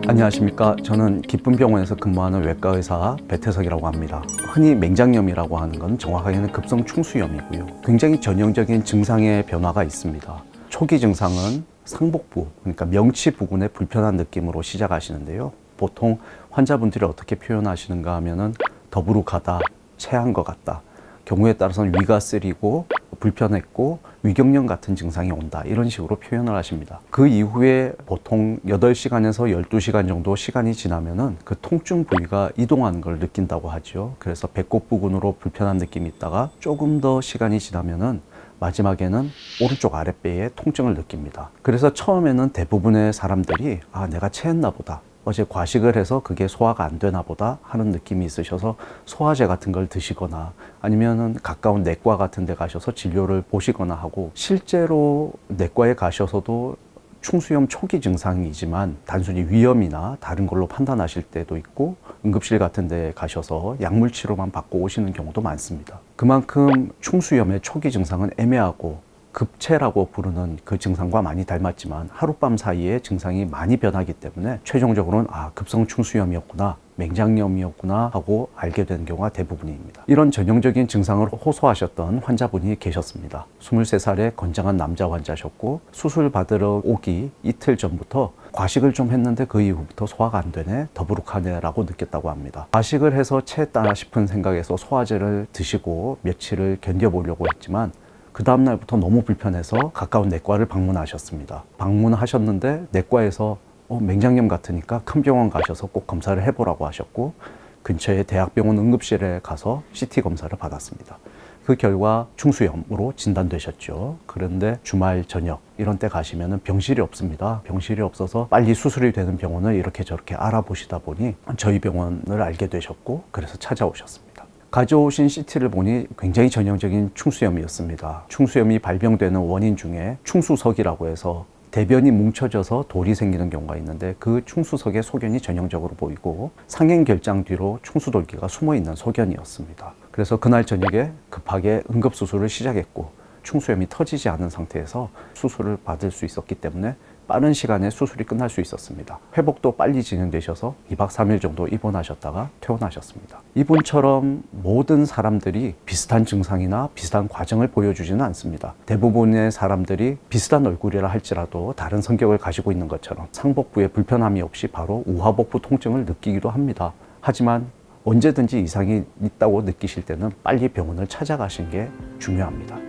안녕하십니까. 저는 기쁨병원에서 근무하는 외과의사 배태석이라고 합니다. 흔히 맹장염이라고 하는 건 정확하게는 급성 충수염이고요. 굉장히 전형적인 증상의 변화가 있습니다. 초기 증상은 상복부, 그러니까 명치 부근의 불편한 느낌으로 시작하시는데요. 보통 환자분들이 어떻게 표현하시는가 하면은 더부룩하다, 체한 것 같다, 경우에 따라서는 위가 쓰리고 불편했고 위경련 같은 증상이 온다, 이런 식으로 표현을 하십니다. 그 이후에 보통 8시간에서 12시간 정도 시간이 지나면은 그 통증 부위가 이동하는 걸 느낀다고 하죠. 그래서 배꼽 부근으로 불편한 느낌이 있다가 조금 더 시간이 지나면은 마지막에는 오른쪽 아랫배에 통증을 느낍니다. 그래서 처음에는 대부분의 사람들이 내가 체했나 보다, 어제 과식을 해서 그게 소화가 안 되나 보다 하는 느낌이 있으셔서 소화제 같은 걸 드시거나 아니면은 가까운 내과 같은 데 가셔서 진료를 보시거나 하고, 실제로 내과에 가셔서도 충수염 초기 증상이지만 단순히 위염이나 다른 걸로 판단하실 때도 있고, 응급실 같은 데 가셔서 약물 치료만 받고 오시는 경우도 많습니다. 그만큼 충수염의 초기 증상은 애매하고 급체라고 부르는 그 증상과 많이 닮았지만 하룻밤 사이에 증상이 많이 변하기 때문에 최종적으로는 급성 충수염이었구나, 맹장염이었구나 하고 알게 되는 경우가 대부분입니다. 이런 전형적인 증상을 호소하셨던 환자분이 계셨습니다. 23살의 건장한 남자 환자셨고, 수술 받으러 오기 이틀 전부터 과식을 좀 했는데 그 이후부터 소화가 안 되네, 더부룩하네 라고 느꼈다고 합니다. 과식을 해서 체했다 싶은 생각에서 소화제를 드시고 며칠을 견뎌보려고 했지만 그 다음날부터 너무 불편해서 가까운 내과를 방문하셨습니다. 방문하셨는데 내과에서 맹장염 같으니까 큰 병원 가셔서 꼭 검사를 해보라고 하셨고, 근처의 대학병원 응급실에 가서 CT 검사를 받았습니다. 그 결과 충수염으로 진단되셨죠. 그런데 주말 저녁 이런 때 가시면 병실이 없습니다. 병실이 없어서 빨리 수술이 되는 병원을 이렇게 저렇게 알아보시다 보니 저희 병원을 알게 되셨고, 그래서 찾아오셨습니다. 가져오신 CT를 보니 굉장히 전형적인 충수염이었습니다. 충수염이 발병되는 원인 중에 충수석이라고 해서 대변이 뭉쳐져서 돌이 생기는 경우가 있는데, 그 충수석의 소견이 전형적으로 보이고 상행결장 뒤로 충수돌기가 숨어있는 소견이었습니다. 그래서 그날 저녁에 급하게 응급수술을 시작했고 충수염이 터지지 않은 상태에서 수술을 받을 수 있었기 때문에 빠른 시간에 수술이 끝날 수 있었습니다. 회복도 빨리 진행되셔서 2박 3일 정도 입원하셨다가 퇴원하셨습니다. 이분처럼 모든 사람들이 비슷한 증상이나 비슷한 과정을 보여주지는 않습니다. 대부분의 사람들이 비슷한 얼굴이라 할지라도 다른 성격을 가지고 있는 것처럼 상복부에 불편함이 없이 바로 우하복부 통증을 느끼기도 합니다. 하지만 언제든지 이상이 있다고 느끼실 때는 빨리 병원을 찾아가시는 게 중요합니다.